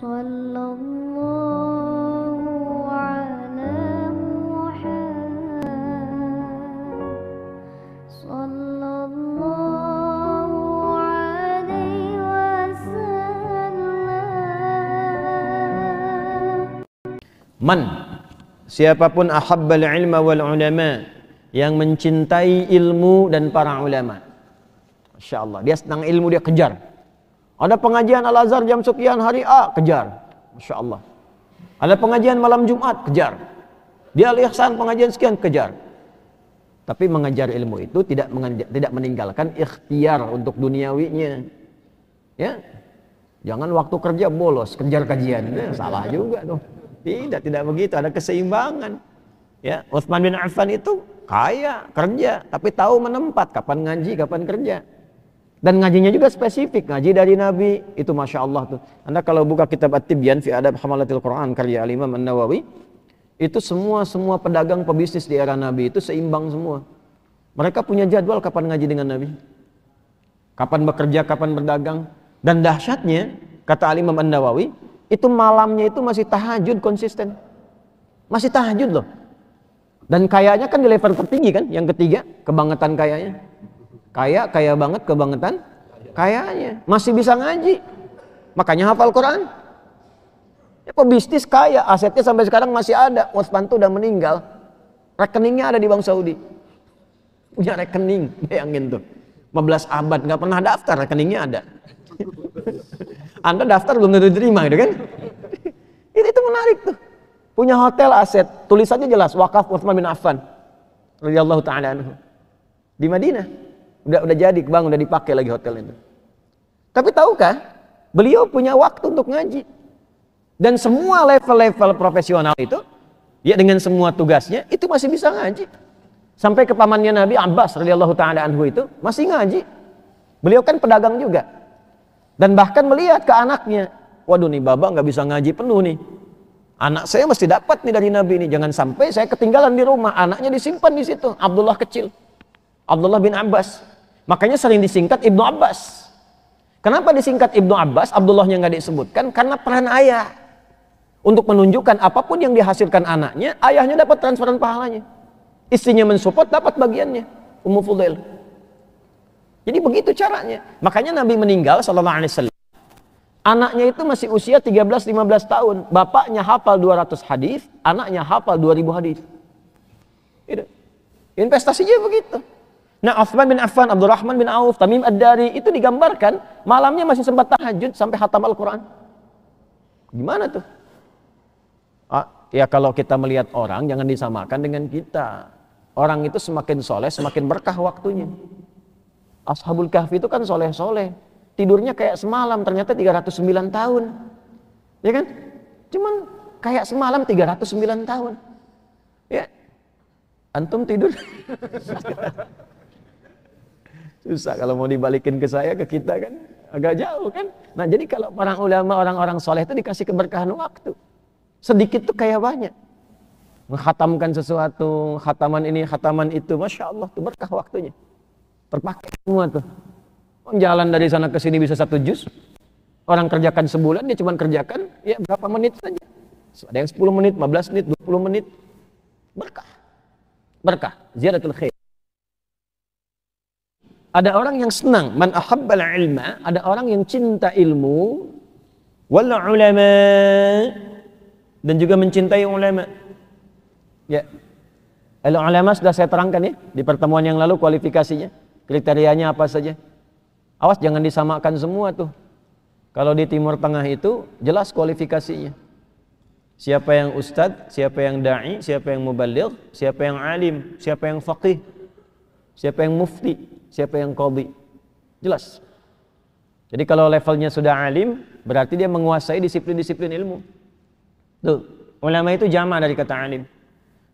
Sallallahu ala Muhammad. Sallallahu alaihi wasallam. Man, siapapun ahabbal ilma wal ulama, yang mencintai ilmu dan para ulama. Masya Allah, dia senang ilmu, dia kejar. Ada pengajian Al-Azhar jam sekian hari A, kejar. Masya Allah. Ada pengajian malam Jumat, kejar. Dia Al-Ihsan pengajian sekian, kejar. Tapi mengajar ilmu itu tidak meninggalkan ikhtiar untuk duniawinya. Ya, jangan waktu kerja bolos kejar kajian, salah juga tuh. Tidak begitu, ada keseimbangan. Ya, Utsman bin Affan itu kaya, kerja, tapi tahu menempat kapan ngaji, kapan kerja. Dan ngajinya juga spesifik, ngaji dari Nabi. Itu Masya Allah tuh. Anda kalau buka kitab At-Tibyan fi Adab Hamalatil Quran karya Al-Imam An-Nawawi, itu semua pedagang pebisnis di era Nabi itu seimbang semua. Mereka punya jadwal kapan ngaji dengan Nabi, kapan bekerja, kapan berdagang. Dan dahsyatnya, kata Al-Imam An-Nawawi, itu malamnya itu masih tahajud konsisten. Masih tahajud loh. Dan kayanya kan di level tertinggi kan, yang ketiga, kebangetan kayanya. Kaya banget kebangetan kayanya. Masih bisa ngaji. Makanya hafal Quran. Ya, pebisnis kaya, asetnya sampai sekarang masih ada. Utsman tuh udah meninggal. Rekeningnya ada di Bank Saudi. Punya rekening, bayangin tuh. 15 abad nggak pernah daftar, rekeningnya ada. Anda daftar belum tentu diterima gitu kan? Itu menarik tuh. Punya hotel aset, tulisannya jelas wakaf Utsman bin Affan radhiyallahu taala anhu. Di Madinah. Udah jadi kebangun, udah dipakai lagi hotel itu. Tapi tahukah, beliau punya waktu untuk ngaji. Dan semua level-level profesional itu, ya dengan semua tugasnya, itu masih bisa ngaji. Sampai ke pamannya Nabi Abbas radhiyallahu taala anhu itu masih ngaji. Beliau kan pedagang juga. Dan bahkan melihat ke anaknya, waduh nih baba nggak bisa ngaji penuh nih. Anak saya mesti dapat nih dari Nabi ini. Jangan sampai saya ketinggalan di rumah. Anaknya disimpan di situ. Abdullah kecil, Abdullah bin Abbas. Makanya sering disingkat Ibnu Abbas. Kenapa disingkat Ibnu Abbas? Abdullahnya nggak disebutkan karena peran ayah untuk menunjukkan apapun yang dihasilkan anaknya, ayahnya dapat transferan pahalanya. Istrinya mensupport, dapat bagiannya. Ummu Fudail. Jadi begitu caranya. Makanya Nabi meninggal sallallahu alaihi wasallam. Anaknya itu masih usia 13-15 tahun. Bapaknya hafal 200 hadis, anaknya hafal 2000 hadis. Itu. Investasinya begitu. Nah, Utsman bin Affan, Abdurrahman bin Auf, Tamim Ad-Dari itu digambarkan malamnya masih sempat tahajud sampai khatam Al-Quran. Gimana tuh? Ya kalau kita melihat orang jangan disamakan dengan kita. Orang itu semakin soleh, semakin berkah waktunya. Ashabul Kahfi itu kan soleh-soleh. Tidurnya kayak semalam, ternyata 309 tahun. Ya kan? Cuman kayak semalam 309 tahun. Ya. Antum tidur? Susah kalau mau dibalikin ke saya, ke kita kan agak jauh kan. Nah jadi kalau para ulama, orang-orang soleh itu dikasih keberkahan waktu. Sedikit tuh kayak banyak. Menghatamkan sesuatu, khataman ini, khataman itu. Masya Allah tuh berkah waktunya. Terpakai semua tuh. Jalan dari sana ke sini bisa 1 juz. Orang kerjakan sebulan, dia cuma kerjakan ya berapa menit saja. Ada yang 10 menit, 15 menit, 20 menit. Berkah. Berkah. Ziyadatul khair. Ada orang yang senang, man ahabbal ilma, ada orang yang cinta ilmu, wal ulama, dan juga mencintai ulama. Ya. Al ulama sudah saya terangkan ya di pertemuan yang lalu kualifikasinya, kriterianya apa saja. Awas jangan disamakan semua tuh. Kalau di Timur Tengah itu jelas kualifikasinya. Siapa yang ustadz, siapa yang dai, siapa yang muballigh, siapa yang alim, siapa yang faqih, siapa yang mufti, siapa yang qadhi. Jelas. Jadi kalau levelnya sudah alim, berarti dia menguasai disiplin-disiplin ilmu. Tuh, ulama itu jama' dari kata alim.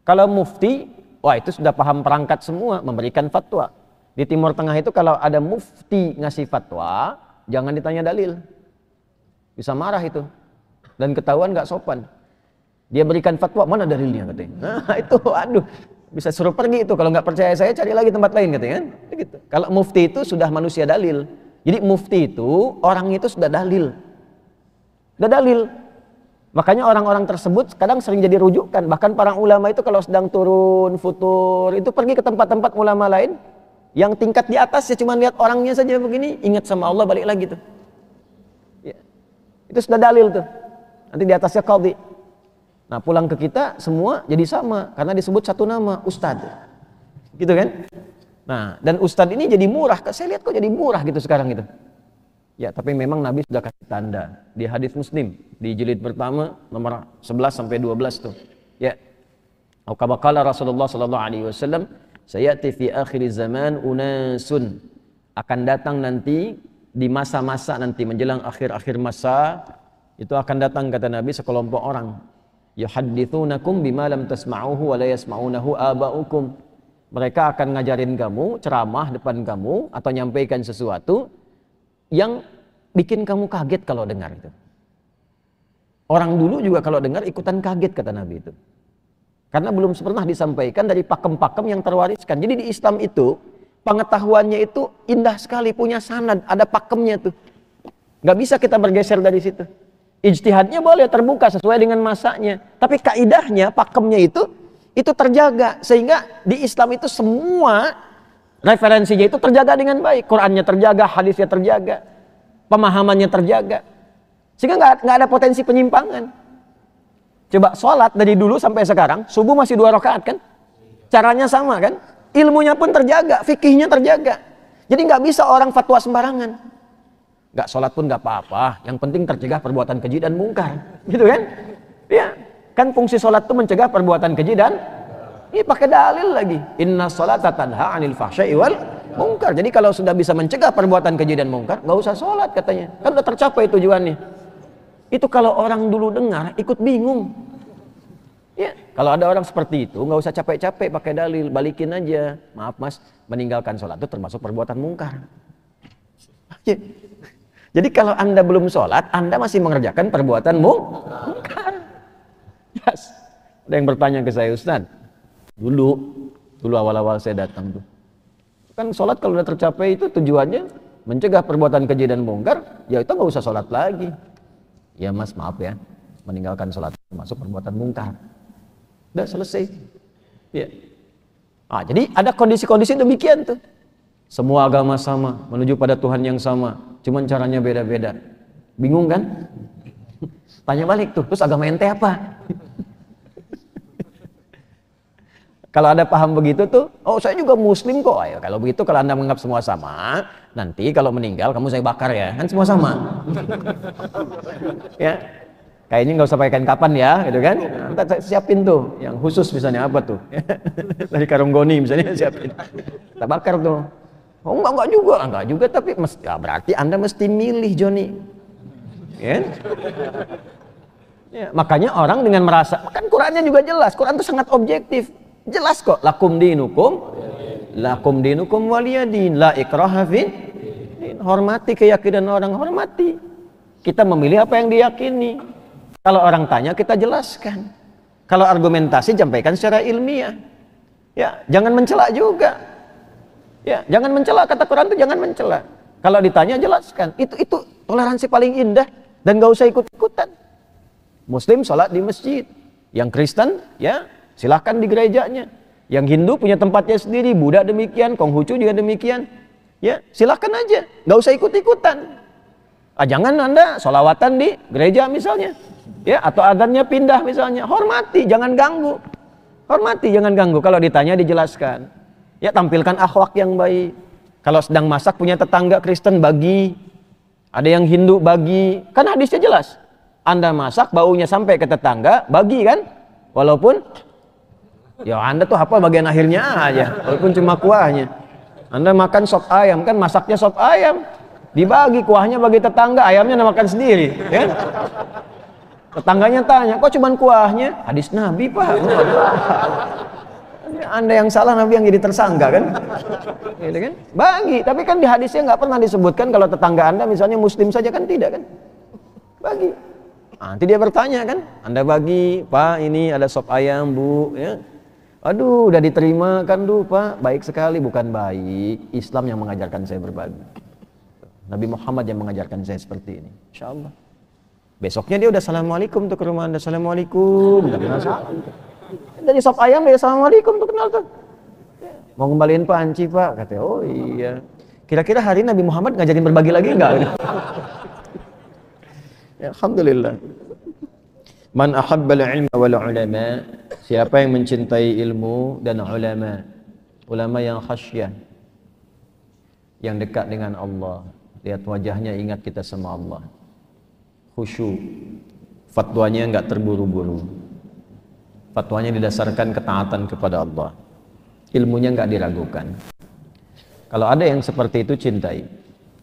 Kalau mufti, wah itu sudah paham perangkat semua, memberikan fatwa. Di Timur Tengah itu kalau ada mufti ngasih fatwa, jangan ditanya dalil. Bisa marah itu. Dan ketahuan gak sopan. Dia berikan fatwa, mana dalilnya katanya. Nah itu, aduh, bisa suruh pergi itu. Kalau nggak percaya saya, cari lagi tempat lain katanya kan. Gitu. Kalau mufti itu sudah manusia dalil. Jadi mufti itu, orang itu sudah dalil. Sudah dalil. Makanya orang-orang tersebut kadang sering jadi rujukan. Bahkan para ulama itu kalau sedang turun futur itu pergi ke tempat-tempat ulama lain yang tingkat di atas ya cuma lihat orangnya saja begini, ingat sama Allah balik lagi tuh. Ya. Itu sudah dalil tuh. Nanti di atasnya qadhi. Nah, pulang ke kita semua jadi sama karena disebut satu nama, Ustadz. Gitu kan? Nah, dan Ustadz ini jadi murah. Saya lihat kok jadi murah gitu sekarang gitu. Ya, tapi memang Nabi sudah kasih tanda di hadis Muslim di jilid pertama nomor 11 sampai 12 tuh. Ya. Kama qala Rasulullah sallallahu alaihi wasallam, sayati fi akhir zaman unasun, akan datang nanti di masa-masa nanti menjelang akhir-akhir masa itu akan datang kata Nabi sekelompok orang, yuhadditsunakum bima lam tasma'uhu wa la yasma'unahu aba'ukum. Mereka akan ngajarin kamu, ceramah depan kamu atau nyampaikan sesuatu yang bikin kamu kaget kalau dengar itu. Orang dulu juga kalau dengar ikutan kaget kata Nabi itu. Karena belum pernah disampaikan dari pakem-pakem yang terwariskan. Jadi di Islam itu pengetahuannya itu indah sekali, punya sanad, ada pakemnya tuh. Nggak bisa kita bergeser dari situ. Ijtihadnya boleh terbuka sesuai dengan masanya. Tapi kaidahnya, pakemnya itu terjaga. Sehingga di Islam itu semua referensinya itu terjaga dengan baik. Qurannya terjaga, hadisnya terjaga, pemahamannya terjaga. Sehingga nggak ada potensi penyimpangan. Coba sholat dari dulu sampai sekarang, subuh masih 2 rakaat kan? Caranya sama kan? Ilmunya pun terjaga, fikihnya terjaga. Jadi nggak bisa orang fatwa sembarangan. Nggak sholat pun nggak apa-apa, yang penting tercegah perbuatan keji dan mungkar. Gitu kan? Ya, kan fungsi sholat itu mencegah perbuatan keji dan ini pakai dalil lagi. Inna sholata tanha 'anil fahsya'i wal munkar. Jadi kalau sudah bisa mencegah perbuatan keji dan mungkar, nggak usah sholat katanya. Kan udah tercapai tujuannya. Itu kalau orang dulu dengar ikut bingung. Ya, kalau ada orang seperti itu nggak usah capek-capek pakai dalil, balikin aja. Maaf mas, meninggalkan sholat itu termasuk perbuatan mungkar. Ya. Jadi kalau anda belum sholat, anda masih mengerjakan perbuatan mungkar. Yes. Ada yang bertanya ke saya, Ustaz. Dulu awal-awal saya datang tuh, kan sholat kalau udah tercapai itu tujuannya mencegah perbuatan keji dan mungkar, ya itu nggak usah sholat lagi. Ya mas maaf ya, meninggalkan sholat termasuk perbuatan mungkar. Udah selesai. Ya. Ah, jadi ada kondisi-kondisi demikian tuh. Semua agama sama, menuju pada Tuhan yang sama, cuman caranya beda-beda. Bingung kan? Tanya balik tuh, terus agama ente apa? Kalau ada paham begitu tuh, oh saya juga muslim kok. Ayo, kalau begitu kalau anda menganggap semua sama, nanti kalau meninggal kamu saya bakar ya, kan semua sama. Ya, kayaknya nggak usah pakai kain kapan ya, gitu kan? Nanti saya siapin tuh, yang khusus misalnya apa tuh? Dari karung goni misalnya siapin. Kita bakar tuh. Oh enggak juga, tapi mesti, ya, berarti anda mesti milih Joni. Ya? Ya, makanya orang dengan merasa, kan Qurannya juga jelas, Quran itu sangat objektif. Jelas kok, lakum dinukum waliyadin, la ikraha fin. Hormati keyakinan orang, hormati. Kita memilih apa yang diyakini. Kalau orang tanya kita jelaskan. Kalau argumentasi sampaikan secara ilmiah. Ya, jangan mencela juga. Ya, jangan mencela, kata Quran itu jangan mencela. Kalau ditanya jelaskan. Itu toleransi paling indah dan gak usah ikut-ikutan. Muslim sholat di masjid, yang Kristen ya silahkan di gerejanya. Yang Hindu punya tempatnya sendiri, Buddha demikian, Konghucu juga demikian. Ya, silahkan aja, nggak usah ikut-ikutan. Jangan anda sholawatan di gereja misalnya, ya, atau adanya pindah misalnya. Hormati, jangan ganggu. Hormati, jangan ganggu. Kalau ditanya dijelaskan. Ya, tampilkan akhlak yang baik. Kalau sedang masak punya tetangga Kristen bagi, ada yang Hindu bagi. Kan hadisnya jelas. Anda masak baunya sampai ke tetangga, bagi kan? Walaupun ya anda tuh apa bagian akhirnya aja, walaupun cuma kuahnya. Anda makan sop ayam, kan masaknya sop ayam, dibagi kuahnya bagi tetangga, ayamnya anda makan sendiri, ya? Tetangganya tanya, kok cuma kuahnya? Hadis Nabi pak. Anda yang salah, Nabi yang jadi tersangka kan? Gitu kan? Bagi, tapi kan di hadisnya nggak pernah disebutkan kalau tetangga anda misalnya Muslim saja, kan tidak kan? Bagi. Nanti dia bertanya kan, anda bagi, pak ini ada sop ayam bu, ya. Aduh, udah diterima kan du pak, baik sekali. Bukan baik, Islam yang mengajarkan saya berbagi. Nabi Muhammad yang mengajarkan saya seperti ini, insya Allah. Besoknya dia udah assalamualaikum tuh ke rumah Anda, assalamualaikum, nggak kenal salam. Dari sop ayam dia assalamualaikum tuh kenal tuh. Mau ngembaliin panci Pak, katanya. Oh iya. Kira-kira hari Nabi Muhammad ngajarin berbagi lagi enggak? Ya, alhamdulillah. Man ahabbal ilma wal ulama, siapa yang mencintai ilmu dan ulama, ulama yang khasyah, yang dekat dengan Allah, lihat wajahnya ingat kita sama Allah, khusyuk, fatwanya enggak terburu-buru, fatwanya didasarkan ketaatan kepada Allah, ilmunya enggak diragukan. Kalau ada yang seperti itu, cintai.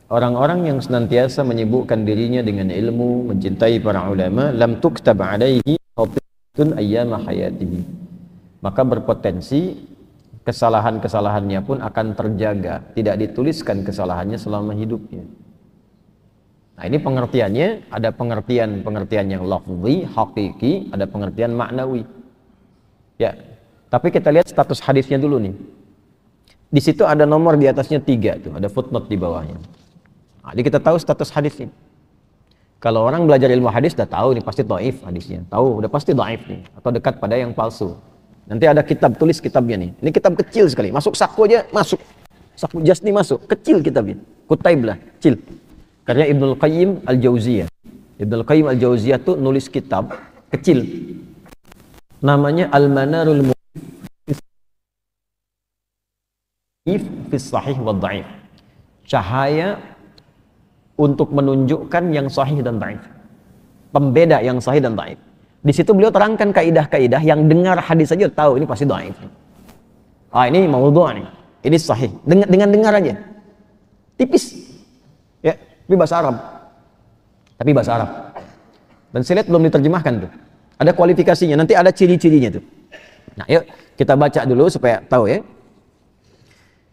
Orang-orang yang senantiasa menyibukkan dirinya dengan ilmu, mencintai para ulama, lam tuktab alaihi khati'atun ayyama hayatihi. Maka berpotensi kesalahan-kesalahannya pun akan terjaga, tidak dituliskan kesalahannya selama hidupnya. Nah, ini pengertiannya, ada pengertian yang lafzi, hakiki, ada pengertian maknawi. Ya, tapi kita lihat status hadisnya dulu nih. Di situ ada nomor di atasnya 3 tuh, ada footnote di bawahnya. Nah, jadi kita tahu status hadis ini. Kalau orang belajar ilmu hadis udah tahu ini pasti dhaif hadisnya, tahu udah pasti dhaif nih, atau dekat pada yang palsu. Nanti ada kitab, tulis kitabnya nih. Ini kitab kecil sekali, masuk saku aja masuk, saku jas nih masuk, kecil kitabnya, kutaib lah, kecil. Karena Ibnul Qayyim Al-Jauziyah, Ibnul Qayyim Al-Jauziyah tuh nulis kitab kecil, namanya Al-Manarul Munif fi Sahih wa Dhaif. Cahaya untuk menunjukkan yang sahih dan dhaif, pembeda yang sahih dan dhaif. Di situ beliau terangkan kaidah-kaidah yang dengar hadis saja tahu ini pasti dhaif. Ah, ini maudhu' nih, ini sahih. Dengan dengar aja, tipis, ya, tapi bahasa Arab. Dan saya lihat belum diterjemahkan tuh. Ada kualifikasinya, nanti ada ciri-cirinya tuh. Nah, yuk kita baca dulu supaya tahu ya.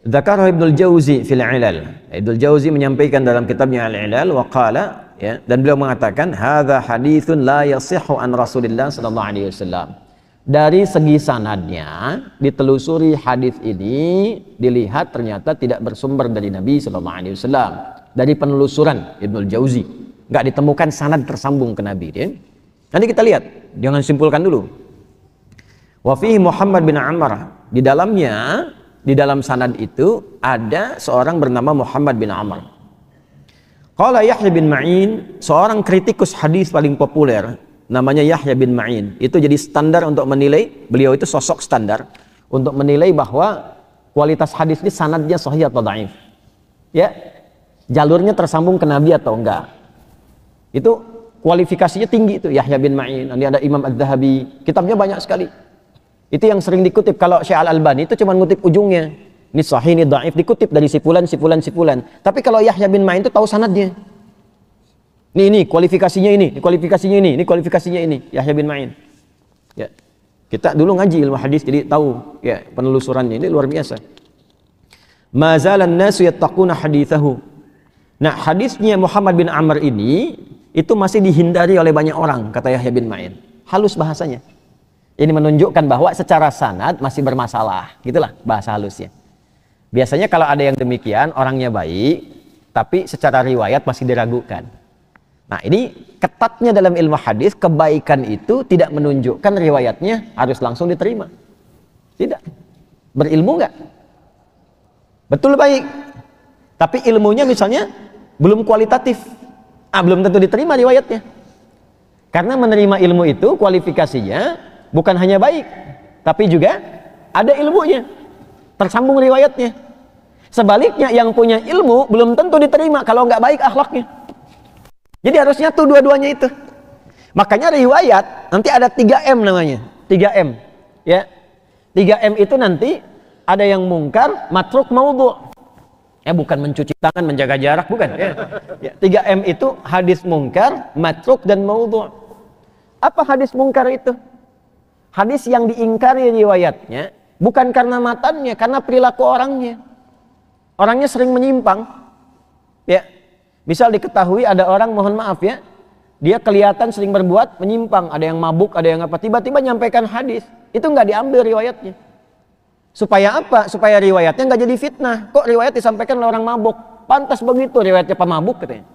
Dzakara Ibnul Jauzi fil Ilal. Ibnul Jauzi menyampaikan dalam kitabnya Al-Ilal wa qala, ya, dan beliau mengatakan hadza haditsun la yasihhu an Rasulillah sallallahu alaihi wasallam. Dari segi sanadnya ditelusuri hadis ini, dilihat ternyata tidak bersumber dari Nabi sallallahu alaihi wasallam. Dari penelusuran Ibnul Jauzi enggak ditemukan sanad tersambung ke Nabi, ya. Nanti kita lihat, jangan simpulkan dulu. Wa fihi Muhammad bin Amr, di dalamnya, di dalam sanad itu ada seorang bernama Muhammad bin Amr. Qala Yahya bin Ma'in, seorang kritikus hadis paling populer, namanya Yahya bin Ma'in. Itu jadi standar untuk menilai, beliau itu sosok standar untuk menilai bahwa kualitas hadis ini sanadnya sahih atau dhaif. Ya, jalurnya tersambung ke Nabi atau enggak. Itu kualifikasinya tinggi itu Yahya bin Ma'in. Nanti ada Imam Az-Zahabi, kitabnya banyak sekali. Itu yang sering dikutip. Kalau Syekh Al-Albani itu cuma ngutip ujungnya. Ini sahih, ini dhaif, dikutip dari sipulan. Tapi kalau Yahya bin Ma'in itu tahu sanadnya. Ini kualifikasinya ini, kualifikasinya ini, Yahya bin Ma'in. Ya. Kita dulu ngaji ilmu hadis jadi tahu ya penelusurannya ini luar biasa. Ma zalan nasu yattaquna hadithahu. Nah, hadisnya Muhammad bin Amr ini itu masih dihindari oleh banyak orang, kata Yahya bin Ma'in. Halus bahasanya. Ini menunjukkan bahwa secara sanad masih bermasalah, gitulah bahasa halusnya. Biasanya kalau ada yang demikian, orangnya baik, tapi secara riwayat masih diragukan. Nah, ini ketatnya dalam ilmu hadis, kebaikan itu tidak menunjukkan riwayatnya harus langsung diterima. Tidak. Berilmu enggak? Betul baik. Tapi ilmunya misalnya belum kualitatif. Belum tentu diterima riwayatnya. Karena menerima ilmu itu kualifikasinya bukan hanya baik, tapi juga ada ilmunya, tersambung riwayatnya. Sebaliknya yang punya ilmu belum tentu diterima kalau nggak baik akhlaknya. Jadi harusnya tuh dua-duanya itu. Makanya riwayat nanti ada 3M namanya, 3M. Ya, 3M itu nanti ada yang mungkar, matruk, maudhu'. Bukan mencuci tangan, menjaga jarak, bukan. Ya, 3M itu hadis mungkar, matruk, dan maudhu'. Apa hadis mungkar itu? Hadis yang diingkari riwayatnya bukan karena matannya, karena perilaku orangnya. Orangnya sering menyimpang. Ya. Misal diketahui ada orang, mohon maaf ya, dia kelihatan sering berbuat menyimpang, ada yang mabuk, ada yang apa, tiba-tiba nyampaikan hadis, itu nggak diambil riwayatnya. Supaya apa? Supaya riwayatnya nggak jadi fitnah. Kok riwayat disampaikan oleh orang mabuk? Pantas begitu riwayatnya pemabuk katanya.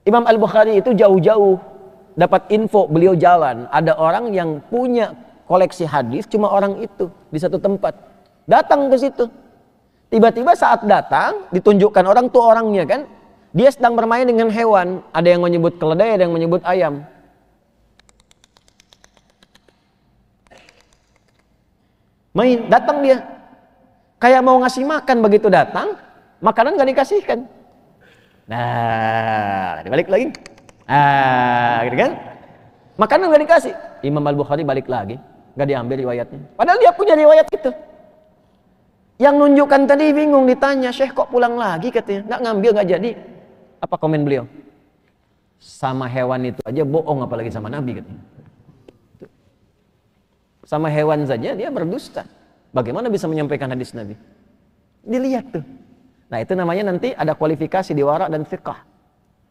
Imam Al-Bukhari itu jauh-jauh dapat info, beliau jalan. Ada orang yang punya koleksi hadis, cuma orang itu di satu tempat. Datang ke situ. Tiba-tiba saat datang, ditunjukkan orang tuh orangnya kan. Dia sedang bermain dengan hewan. Ada yang menyebut keledai, ada yang menyebut ayam. Main, datang dia. Kayak mau ngasih makan, begitu datang, makanan gak dikasihkan. Nah, dibalik lagi. Gitu kan? Makanan gak dikasih. Imam Al-Bukhari balik lagi, gak diambil riwayatnya. Padahal dia punya riwayat itu. Yang nunjukkan tadi bingung, ditanya, Syekh kok pulang lagi katanya. Gak ngambil, gak jadi. Apa komen beliau? Sama hewan itu aja bohong, apalagi sama Nabi katanya. Sama hewan saja dia berdusta. Bagaimana bisa menyampaikan hadis Nabi? Dilihat tuh. Nah itu namanya nanti ada kualifikasi di wara' dan fiqh.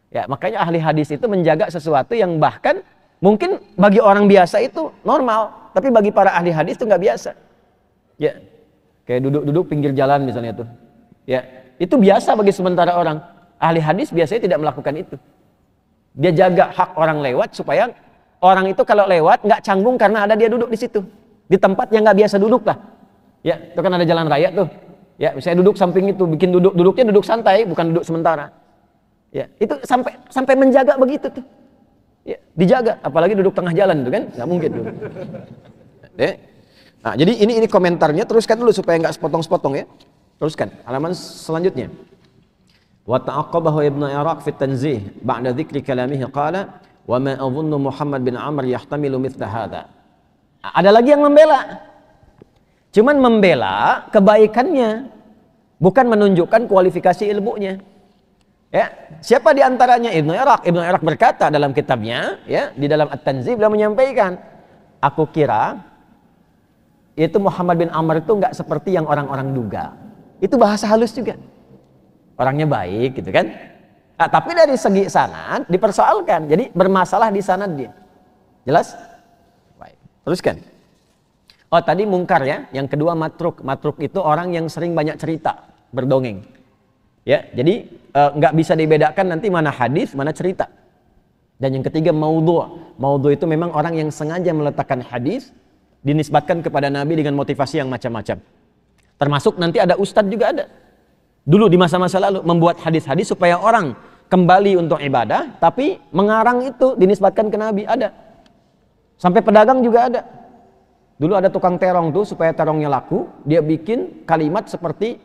Ya, makanya ahli hadis itu menjaga sesuatu yang bahkan mungkin bagi orang biasa itu normal, tapi bagi para ahli hadis itu nggak biasa. Ya, kayak duduk-duduk pinggir jalan misalnya tuh. Ya, itu biasa bagi sementara orang. Ahli hadis biasanya tidak melakukan itu. Dia jaga hak orang lewat supaya orang itu kalau lewat nggak canggung karena ada dia duduk di situ, di tempat yang nggak biasa duduk lah. Ya, itu kan ada jalan raya tuh. Ya, saya duduk samping itu, bikin duduknya duduk santai, bukan duduk sementara. Ya, itu sampai menjaga begitu tuh. Ya, dijaga, apalagi duduk tengah jalan tuh kan, nggak mungkin tuh. Nah, jadi ini komentarnya, teruskan dulu supaya nggak sepotong-sepotong ya. Teruskan, halaman selanjutnya. Wa ta'aqqabahu Ibnu Iraq fi tanzih ba'da dzikri kalamihi qala wa ma adhunnu Muhammad bin Amr yahtamilu mithla hadha. Ada lagi yang membela. Cuman membela kebaikannya, bukan menunjukkan kualifikasi ilmunya. Ya, siapa di antaranya? Ibnu Iraq. Ibnu Iraq berkata dalam kitabnya, ya, di dalam At-Tanzih beliau menyampaikan, aku kira itu Muhammad bin Amr itu enggak seperti yang orang-orang duga. Itu bahasa halus juga. Orangnya baik gitu kan. Nah, tapi dari segi sanad dipersoalkan. Jadi bermasalah di sanad dia. Jelas? Baik. Teruskan. Oh, tadi mungkar ya. Yang kedua matruk. Matruk itu orang yang sering banyak cerita, berdongeng. Ya, jadi nggak bisa dibedakan nanti mana hadis, mana cerita. Dan yang ketiga maudhu'. Maudhu' itu memang orang yang sengaja meletakkan hadis dinisbatkan kepada Nabi dengan motivasi yang macam-macam. Termasuk nanti ada ustadz juga ada. Dulu di masa-masa lalu membuat hadis-hadis supaya orang kembali untuk ibadah, tapi mengarang itu dinisbatkan ke Nabi ada. Sampai pedagang juga ada. Dulu ada tukang terong tuh supaya terongnya laku, dia bikin kalimat seperti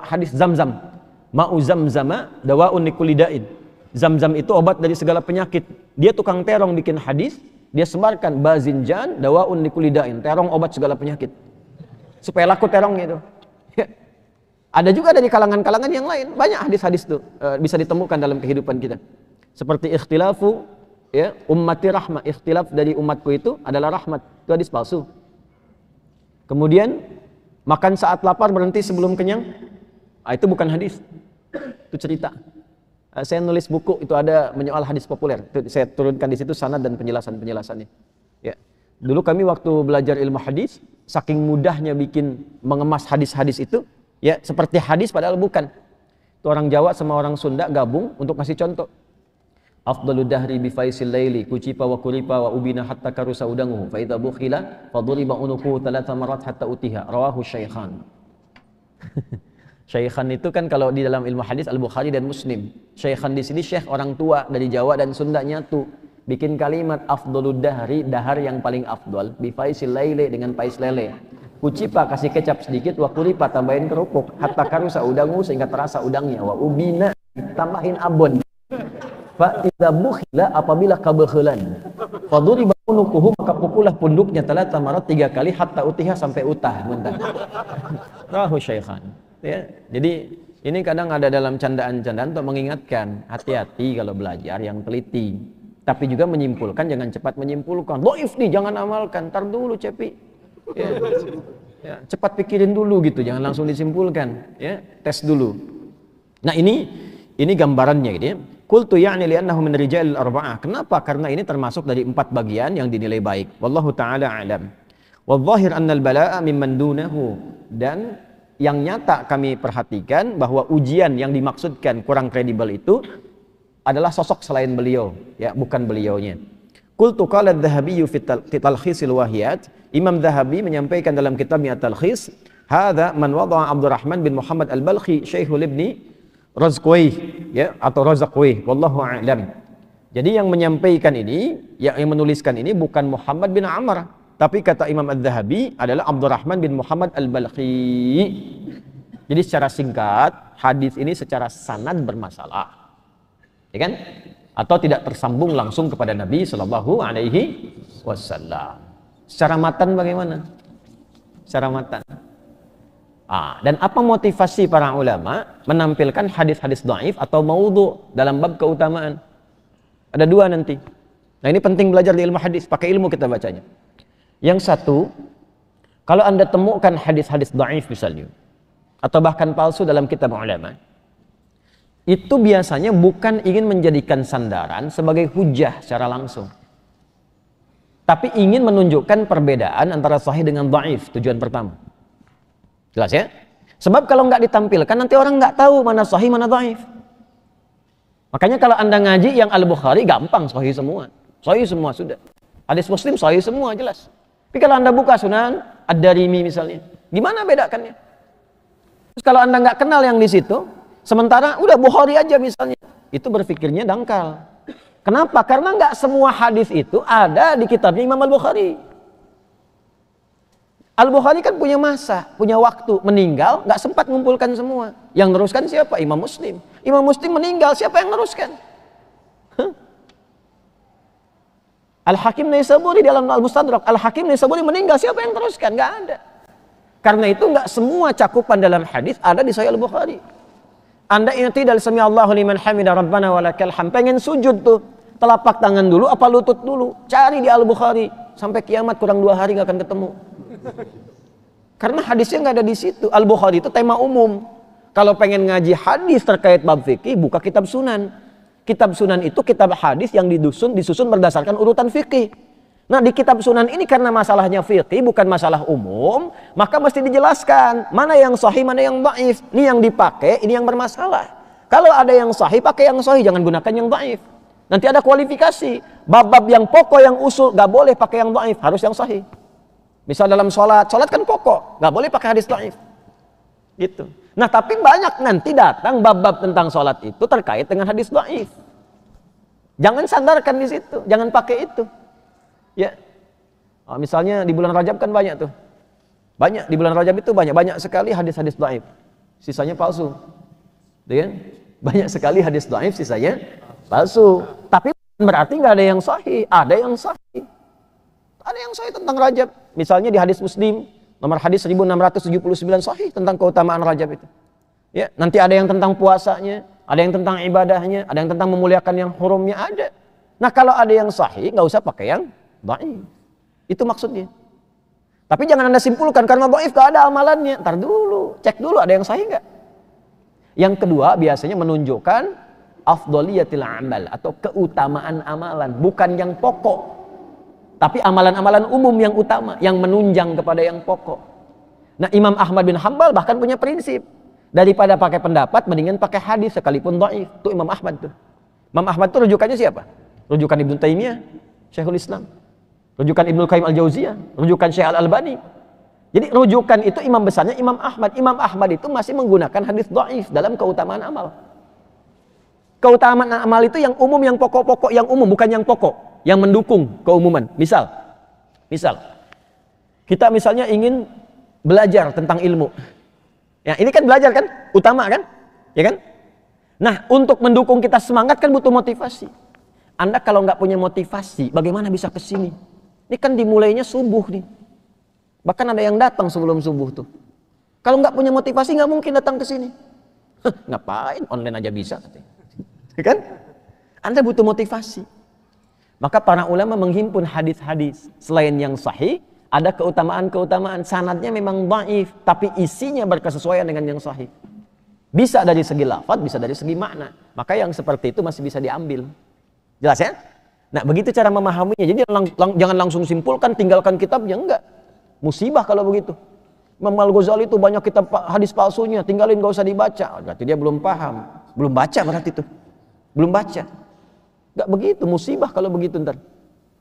hadis Zamzam. Ma'u zamzama dawa'un likullidain. Zamzam itu obat dari segala penyakit. Dia tukang terong bikin hadis, dia sebarkan bazinjan dawa'un likullidain. Terong obat segala penyakit. Supaya laku terongnya itu. Ya. Ada juga dari kalangan-kalangan yang lain, banyak hadis-hadis itu bisa ditemukan dalam kehidupan kita. Seperti ikhtilafu ya, ummati rahmah, ikhtilaf dari umatku itu adalah rahmat. Itu hadis palsu. Kemudian makan saat lapar berhenti sebelum kenyang. Itu bukan hadis. Itu cerita. Saya nulis buku itu ada menyoal hadis populer. Itu saya turunkan di situ sanad dan penjelasan-penjelasannya. Ya. Dulu kami waktu belajar ilmu hadis, saking mudahnya bikin mengemas hadis-hadis itu, ya seperti hadis padahal bukan. Itu orang Jawa sama orang Sunda gabung untuk kasih contoh. Afdalu dahri bi faisil laili kucipa wa kuripa wa ubina hatta karusa udanguhu fa idza bukhila fa duriba unuquhu thalatha marat hatta utiha rawahu syaikhan. Syaikhan itu kan kalau di dalam ilmu hadis Al-Bukhari dan Muslim. Syaikhan di sini syekh orang tua dari Jawa dan Sunda nyatu. Bikin kalimat afdalud dahri, dahar yang paling afdal bi faisil laili dengan pais lele. Kucipa kasih kecap sedikit, wa kuripa tambahin kerupuk hatta karusa udanguhu sehingga terasa udangnya, wa ubina tambahin abon. Fa idza bukhila apabila kebekhilan fa duriba unuquhu maka pukullah punduknya talata marat 3 kali hatta utiha sampai utah muntah. Rahu syaikhan. Ya, jadi ini kadang ada dalam candaan-candaan untuk mengingatkan hati-hati kalau belajar yang teliti. Tapi juga menyimpulkan, jangan cepat menyimpulkan. Dhaif nih, jangan amalkan. Tar dulu cepi. Ya. Ya, cepat pikirin dulu gitu, jangan langsung disimpulkan. Ya, tes dulu. Nah ini gambarannya gitu ya. Qultu ya'ni li'annahu min rijalil arba'ah. Kenapa? Karena ini termasuk dari 4 bagian yang dinilai baik. Wallahu ta'ala a'lam. Wadh-dhahir anna al-bala'a mimman dunahu. Dan yang nyata kami perhatikan bahwa ujian yang dimaksudkan kurang kredibel itu adalah sosok selain beliau, ya, bukan beliaunya. Qultu qala adz-Dzahabi fi Talkhisil Wahiyat. Imam Dzahabi menyampaikan dalam kitabnya Talkhis, hadza man wada'a Abdurrahman bin Muhammad Al-Balkhi Syekhul Ibni Razqwi, ya, atau Razqwi, wallahu a'lam. Jadi yang menyampaikan ini, yang menuliskan ini bukan Muhammad bin Amr, tapi kata Imam Adz-Dzahabi adalah Abdurrahman bin Muhammad Al-Balkhi. Jadi secara singkat, hadis ini secara sanad bermasalah. Ya kan? Atau tidak tersambung langsung kepada Nabi Shallallahu Alaihi Wasallam. Secara matan bagaimana? Secara matan. Dan apa motivasi para ulama menampilkan hadis-hadis dhaif atau maudhu dalam bab keutamaan? Ada dua nanti. Nah ini penting belajar di ilmu hadis, pakai ilmu kita bacanya. Yang satu, kalau Anda temukan hadis-hadis dhaif misalnya, atau bahkan palsu dalam kitab ulama, itu biasanya bukan ingin menjadikan sandaran sebagai hujah secara langsung, tapi ingin menunjukkan perbedaan antara sahih dengan dhaif. Tujuan pertama. Jelas ya? Sebab kalau nggak ditampilkan nanti orang nggak tahu mana sahih mana dhaif. Makanya kalau Anda ngaji yang Al-Bukhari gampang, sahih semua. Sahih semua sudah. Hadis Muslim sahih semua jelas. Tapi kalau Anda buka Sunan Ad-Darimi misalnya, gimana bedakannya? Terus kalau Anda nggak kenal yang di situ, sementara udah Bukhari aja misalnya, itu berpikirnya dangkal. Kenapa? Karena nggak semua hadis itu ada di kitabnya Imam Al-Bukhari. Al-Bukhari kan punya masa, punya waktu, meninggal, nggak sempat mengumpulkan semua. Yang neruskan siapa? Imam Muslim. Imam Muslim meninggal, siapa yang neruskan? Al-Hakim Naisaburi dalam Al-Mustadrak, Al-Hakim Naisaburi meninggal, siapa yang teruskan? Nggak ada. Karena itu nggak semua cakupan dalam hadis ada di Sahih Al-Bukhari. Anda i'tidal sami Allahu liman hamida rabbana walakal hamd, pengen sujud tuh, telapak tangan dulu apa lutut dulu? Cari di Al-Bukhari, sampai kiamat kurang 2 hari nggak akan ketemu. Karena hadisnya nggak ada di situ. Al-Bukhari itu tema umum. Kalau pengen ngaji hadis terkait bab fikih, buka kitab Sunan. Kitab Sunan itu kitab hadis yang disusun berdasarkan urutan fikih. Nah di kitab Sunan ini karena masalahnya fikih bukan masalah umum, maka mesti dijelaskan mana yang sahih, mana yang dhaif. Ini yang dipakai, ini yang bermasalah. Kalau ada yang sahih, pakai yang sahih, jangan gunakan yang dhaif. Nanti ada kualifikasi. Bab-bab yang pokok, yang usul, gak boleh pakai yang dhaif, harus yang sahih. Misal dalam sholat kan pokok, gak boleh pakai hadis dhaif. Gitu. Nah tapi banyak nanti datang bab-bab tentang sholat itu terkait dengan hadis dhaif. Jangan sandarkan di situ, jangan pakai itu. Ya, misalnya di bulan Rajab kan banyak tuh, banyak di bulan Rajab itu banyak sekali hadis-hadis dhaif, sisanya palsu, kan? Banyak sekali hadis dhaif, sisanya palsu. Tapi berarti nggak ada yang sahih, ada yang sahih, ada yang sahih tentang Rajab. Misalnya di hadis Muslim nomor hadis 1679 sahih tentang keutamaan Rajab itu. Ya, nanti ada yang tentang puasanya, ada yang tentang ibadahnya, ada yang tentang memuliakan yang hurumnya ada. Nah kalau ada yang sahih, nggak usah pakai yang dhaif. Itu maksudnya. Tapi jangan Anda simpulkan karena dhaif gak ada amalannya. Ntar dulu, cek dulu ada yang sahih nggak. Yang kedua biasanya menunjukkan afdhaliyatil amal atau keutamaan amalan, bukan yang pokok. Tapi amalan-amalan umum yang utama, yang menunjang kepada yang pokok. Nah Imam Ahmad bin Hanbal bahkan punya prinsip, daripada pakai pendapat mendingan pakai hadis sekalipun dhaif. Itu Imam Ahmad tuh. Imam Ahmad tuh rujukannya siapa? Rujukan Ibnu Taimiyah, Syekhul Islam. Rujukan Ibnu Qayyim Al-Jauziyah, rujukan Syekh Al-Albani. Jadi rujukan itu imam besarnya Imam Ahmad. Imam Ahmad itu masih menggunakan hadis dhaif dalam keutamaan amal. Keutamaan amal itu yang umum, yang pokok-pokok, yang umum, bukan yang pokok, yang mendukung keumuman. Misal kita misalnya ingin belajar tentang ilmu. Ya, ini kan belajar kan, utama kan? Ya kan? Nah, untuk mendukung kita semangat kan butuh motivasi. Anda kalau nggak punya motivasi, bagaimana bisa ke sini? Ini kan dimulainya subuh nih. Bahkan ada yang datang sebelum subuh tuh. Kalau nggak punya motivasi nggak mungkin datang ke sini. Ngapain? Online aja bisa. Kan? Anda butuh motivasi. Maka para ulama menghimpun hadis-hadis selain yang sahih, ada keutamaan-keutamaan. Sanadnya memang dhaif, tapi isinya berkesesuaian dengan yang sahih. Bisa dari segi lafaz, bisa dari segi makna. Maka yang seperti itu masih bisa diambil. Jelas ya? Nah begitu cara memahaminya. Jadi jangan langsung simpulkan, tinggalkan kitabnya. Enggak. Musibah kalau begitu. Imam Al-Ghazali itu banyak kitab hadis palsunya, tinggalin gak usah dibaca. Berarti dia belum paham. Belum baca berarti itu. belum baca. Nggak begitu, musibah kalau begitu ntar.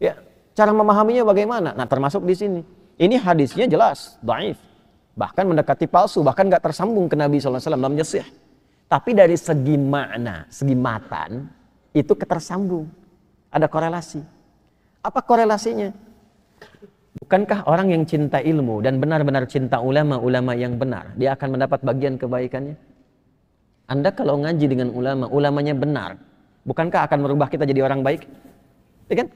Ya, cara memahaminya bagaimana? Nah, termasuk di sini. Ini hadisnya jelas, dhaif. Bahkan mendekati palsu, bahkan nggak tersambung ke Nabi SAW dalam jasih. Tapi dari segi makna, segi matan, itu ketersambung. Ada korelasi. Apa korelasinya? Bukankah orang yang cinta ilmu dan benar-benar cinta ulama-ulama yang benar, dia akan mendapat bagian kebaikannya? Anda kalau ngaji dengan ulama, ulamanya benar, bukankah akan merubah kita jadi orang baik? Ya kan?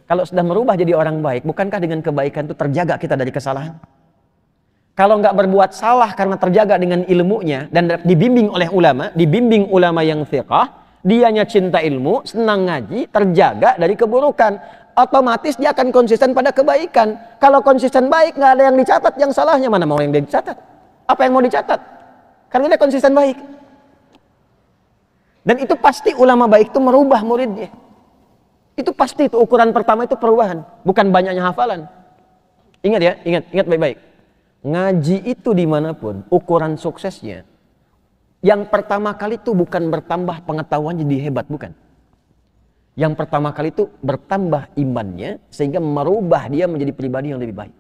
Kalau sudah merubah jadi orang baik, bukankah dengan kebaikan itu terjaga kita dari kesalahan? Kalau nggak berbuat salah karena terjaga dengan ilmunya dan dibimbing oleh ulama, dibimbing ulama yang thiqah, dianya cinta ilmu, senang ngaji, terjaga dari keburukan, otomatis dia akan konsisten pada kebaikan. Kalau konsisten baik, nggak ada yang dicatat, yang salahnya mana mau yang dicatat? Apa yang mau dicatat? Karena dia konsisten baik. Dan itu pasti ulama baik itu merubah muridnya. Itu pasti, itu ukuran pertama itu perubahan, bukan banyaknya hafalan. Ingat ya, ingat baik-baik. Ngaji itu dimanapun, ukuran suksesnya, yang pertama kali itu bukan bertambah pengetahuan jadi hebat, bukan. Yang pertama kali itu bertambah imannya, sehingga merubah dia menjadi pribadi yang lebih baik.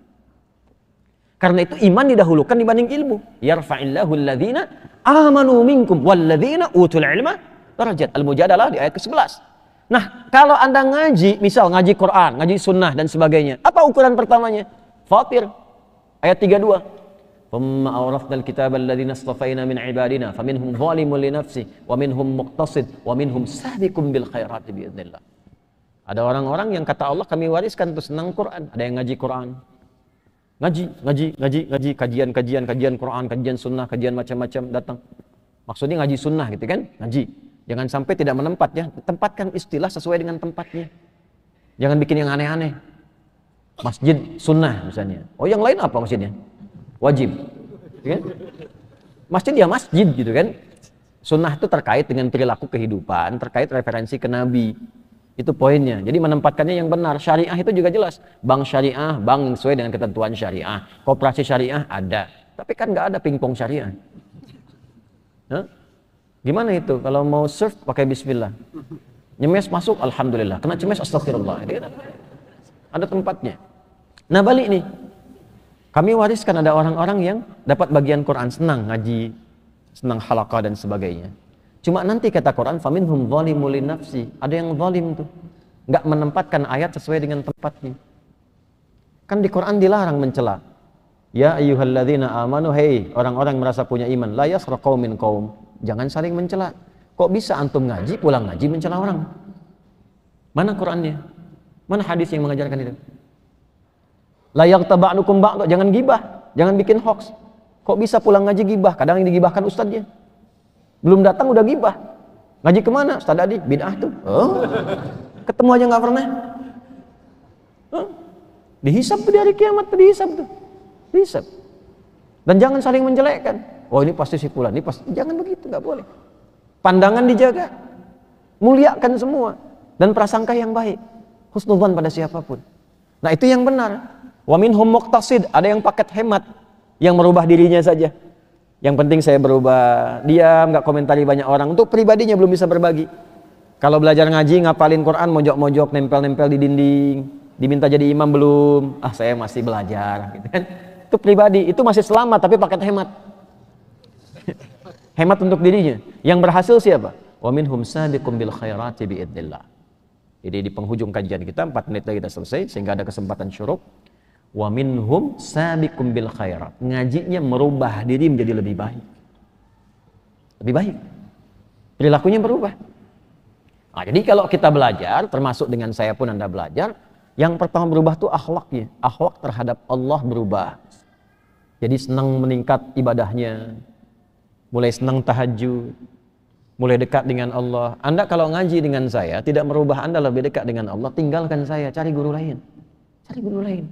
Karena itu iman didahulukan dibanding ilmu. Yarfa'illahu alladhina amanu minkum walladhina utul ilma darajat. Al-Mujadalah di ayat ke-11. Nah, kalau Anda ngaji, misal ngaji Quran, ngaji sunnah dan sebagainya, apa ukuran pertamanya? Fatir ayat 32. Thumma awrathnal kitaba alladhina istafaina min ibadina faminhum zalimun li nafsi wa minhum muqtasid wa minhum sabiqun bil khairati biidznillah. Ada orang-orang yang kata Allah kami wariskan untuk senang Quran, ada yang ngaji Quran. Ngaji, kajian Quran, kajian sunnah, kajian macam-macam datang. Maksudnya ngaji sunnah gitu kan? Ngaji. Jangan sampai tidak menempat ya. Tempatkan istilah sesuai dengan tempatnya. Jangan bikin yang aneh-aneh. Masjid sunnah misalnya. Oh yang lain apa masjidnya? Wajib. Gitu kan? Masjid ya masjid gitu kan? Sunnah itu terkait dengan perilaku kehidupan, terkait referensi ke Nabi. Itu poinnya. Jadi menempatkannya yang benar. Syariah itu juga jelas. Bank syariah, bank yang sesuai dengan ketentuan syariah. Koperasi syariah ada. Tapi kan nggak ada pingpong syariah. Hah? Gimana itu? Kalau mau surf pakai bismillah. Nyemes masuk, alhamdulillah. Kena cemes, astagfirullah. Ada tempatnya. Nah balik nih. Kami wariskan ada orang-orang yang dapat bagian Quran. Senang ngaji, senang halaqah dan sebagainya. Cuma nanti kata Quran, faminhum zalimul linafsi. Ada yang zalim tuh, nggak menempatkan ayat sesuai dengan tempatnya. Kan di Quran dilarang mencela. Ya ayyuhalladzina amanu, hei orang-orang merasa punya iman, la yasra qaumin qaum. Jangan saling mencela. Kok bisa antum ngaji, pulang ngaji mencela orang? Mana Qurannya? Mana hadis yang mengajarkan itu? La yaghtaba'nukum ba'd, jangan gibah, jangan bikin hoax. Kok bisa pulang ngaji gibah? Kadang yang digibahkan ustadznya. Belum datang udah gibah. Ngaji kemana? Ustaz Adi, bid'ah tuh. Oh, ketemu aja nggak pernah. Oh, dihisab tuh di hari kiamat tuh, dihisab tuh. Dihisab. Dan jangan saling menjelekkan. Oh ini pasti si fulan, ini pasti. Jangan begitu, nggak boleh. Pandangan dijaga. Muliakan semua. Dan prasangka yang baik. Husnudzan pada siapapun. Nah itu yang benar. Wa minhum muqtasid, ada yang paket hemat. Yang merubah dirinya saja. Yang penting saya berubah, diam, nggak komentari banyak orang. Untuk pribadinya belum bisa berbagi. Kalau belajar ngaji, ngapalin Quran, mojok-mojok, nempel-nempel di dinding, diminta jadi imam belum. Ah saya masih belajar, gitu kan? Itu pribadi, itu masih selamat tapi paket hemat. Hemat untuk dirinya. Yang berhasil siapa? Wa minhum sabiqum bil khairati biidznillah. Jadi di penghujung kajian kita 4 menit lagi kita selesai sehingga ada kesempatan syuruk. Wa minhum sabiqum bil khairat. Ngajinya merubah diri menjadi lebih baik. Lebih baik. Perilakunya berubah. Nah, jadi kalau kita belajar, termasuk dengan saya pun Anda belajar, yang pertama berubah itu akhlaknya. Akhlak terhadap Allah berubah. Jadi senang meningkat ibadahnya. Mulai senang tahajud. Mulai dekat dengan Allah. Anda kalau ngaji dengan saya, tidak merubah Anda lebih dekat dengan Allah, tinggalkan saya, cari guru lain. Cari guru lain.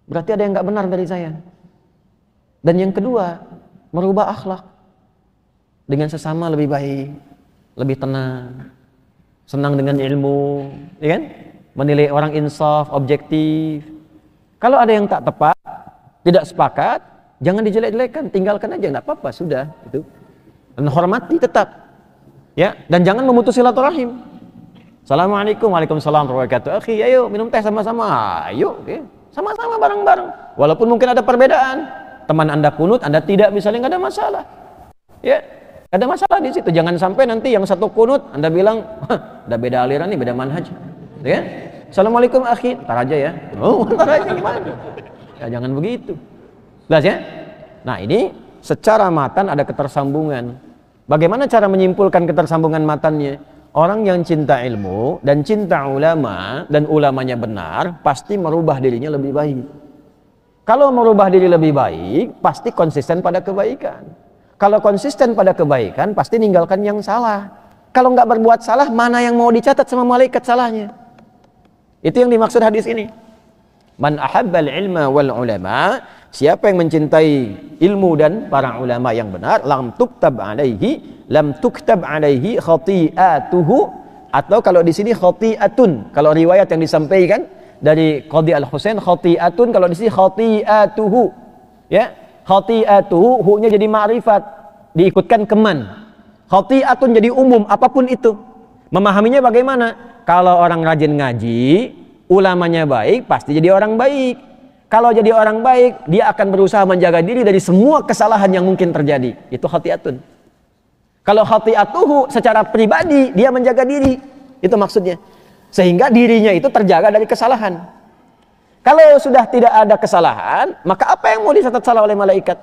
Berarti ada yang nggak benar dari saya. Dan yang kedua, merubah akhlak dengan sesama lebih baik, lebih tenang, senang dengan ilmu, ya kan? Menilai orang insaf, objektif. Kalau ada yang tak tepat, tidak sepakat, jangan dijelek-jelekan, tinggalkan aja, nggak apa-apa, sudah itu. Dan hormati tetap. Ya, dan jangan memutus silaturahim. Assalamualaikum, waalaikumsalam warahmatullahi wabarakatuh. Akhi, ayo minum teh sama-sama. Ayo, oke. Sama-sama bareng-bareng. Walaupun mungkin ada perbedaan. Teman Anda kunut, Anda tidak, misalnya nggak ada masalah. Ya, nggak ada masalah di situ. Jangan sampai nanti yang satu kunut, Anda bilang, udah beda aliran nih, beda manhaj. Ya, Assalamualaikum akhi, ntar aja ya. Oh, ntar aja gimana? Ya, jangan begitu. Jelas ya? Nah, ini secara matan ada ketersambungan. Bagaimana cara menyimpulkan ketersambungan matannya? Orang yang cinta ilmu dan cinta ulama dan ulamanya benar pasti merubah dirinya lebih baik. Kalau merubah diri lebih baik pasti konsisten pada kebaikan. Kalau konsisten pada kebaikan pasti ninggalkan yang salah. Kalau nggak berbuat salah, mana yang mau dicatat sama malaikat salahnya? Itu yang dimaksud hadis ini. Man ahabbal ilma wal ulama, siapa yang mencintai ilmu dan para ulama yang benar, lam tuktab alaihi khati'atuhu, atau kalau di sini khati'atun. Kalau riwayat yang disampaikan dari Qadhi Al-Husain khati'atun, kalau di sini khati'atuhu. Ya, khati'atuhu hu-nya jadi ma'rifat, diikutkan keman. Khati'atun jadi umum, apapun itu. Memahaminya bagaimana? Kalau orang rajin ngaji, ulamanya baik, pasti jadi orang baik. Kalau jadi orang baik, dia akan berusaha menjaga diri dari semua kesalahan yang mungkin terjadi. Itu khati'atun. Kalau khati'atuhu secara pribadi, dia menjaga diri. Itu maksudnya. Sehingga dirinya itu terjaga dari kesalahan. Kalau sudah tidak ada kesalahan, maka apa yang mau dicatat salah oleh malaikat?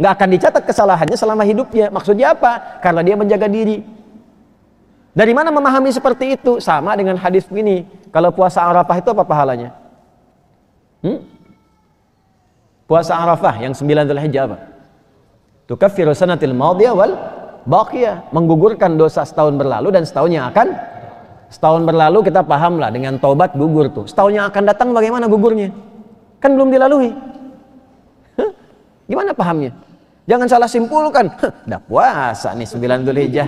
Nggak akan dicatat kesalahannya selama hidupnya. Maksudnya apa? Karena dia menjaga diri. Dari mana memahami seperti itu? Sama dengan hadis ini. Kalau puasa Arafah itu apa pahalanya? Puasa Arafah yang 9 Dzulhijjah apa? Tukaffiru sanatil madiyah wal baqiyah, menggugurkan dosa setahun berlalu dan setahun yang akan. Setahun berlalu kita paham lah, dengan taubat gugur tuh. Setahun yang akan datang bagaimana gugurnya? Kan belum dilalui. Gimana pahamnya? Jangan salah simpulkan, udah puasa nih 9 Dzulhijjah.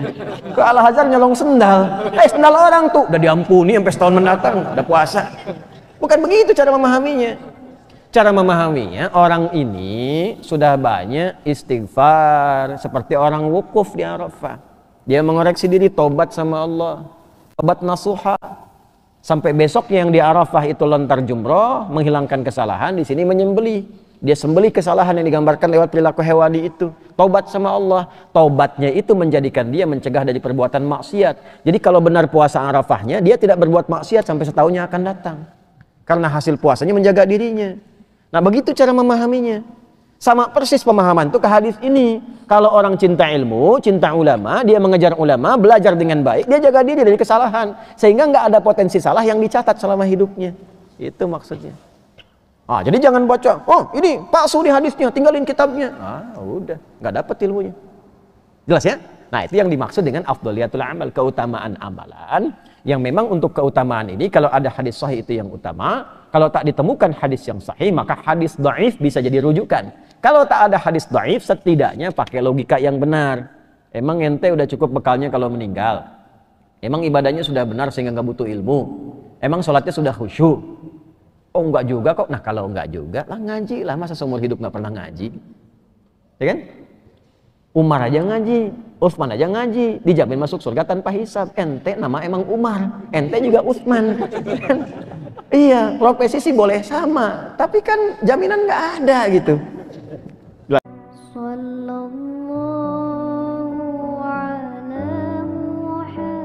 Ke Al-Azhar nyolong sendal. Sendal orang tuh udah diampuni sampai setahun mendatang, udah puasa. Bukan begitu cara memahaminya. Cara memahaminya, orang ini sudah banyak istighfar seperti orang wukuf di Arafah. Dia mengoreksi diri, tobat sama Allah, tobat nasuha. Sampai besoknya yang di Arafah itu lontar jumroh, menghilangkan kesalahan, di sini menyembelih. Dia sembelih kesalahan yang digambarkan lewat perilaku hewani itu. Taubat sama Allah. Taubatnya itu menjadikan dia mencegah dari perbuatan maksiat. Jadi kalau benar puasa Arafahnya, dia tidak berbuat maksiat sampai setahunnya akan datang. Karena hasil puasanya menjaga dirinya. Nah, begitu cara memahaminya. Sama persis pemahaman itu ke hadis ini. Kalau orang cinta ilmu, cinta ulama, dia mengejar ulama, belajar dengan baik, dia jaga diri dari kesalahan. Sehingga nggak ada potensi salah yang dicatat selama hidupnya. Itu maksudnya. Jadi jangan baca, oh ini palsu nih hadisnya, tinggalin kitabnya. Udah, nggak dapat ilmunya. Jelas ya? Nah, itu yang dimaksud dengan afdhaliyatul amal, keutamaan amalan. Yang memang untuk keutamaan ini, kalau ada hadis sahih itu yang utama. Kalau tak ditemukan hadis yang sahih, maka hadis dhaif bisa jadi rujukan. Kalau tak ada hadis dhaif, setidaknya pakai logika yang benar. Emang ente udah cukup bekalnya kalau meninggal? Emang ibadahnya sudah benar sehingga nggak butuh ilmu? Emang sholatnya sudah khusyuk? Oh enggak juga kok. Nah kalau enggak juga lah ngaji lah, masa seumur hidup nggak pernah ngaji, ya kan? Umar aja ngaji, Utsman aja ngaji, dijamin masuk surga tanpa hisab. Ente nama emang Umar, ente juga Utsman. Iya, profesi sih boleh sama, tapi kan jaminan nggak ada gitu. Sallallahu ala Muhammad.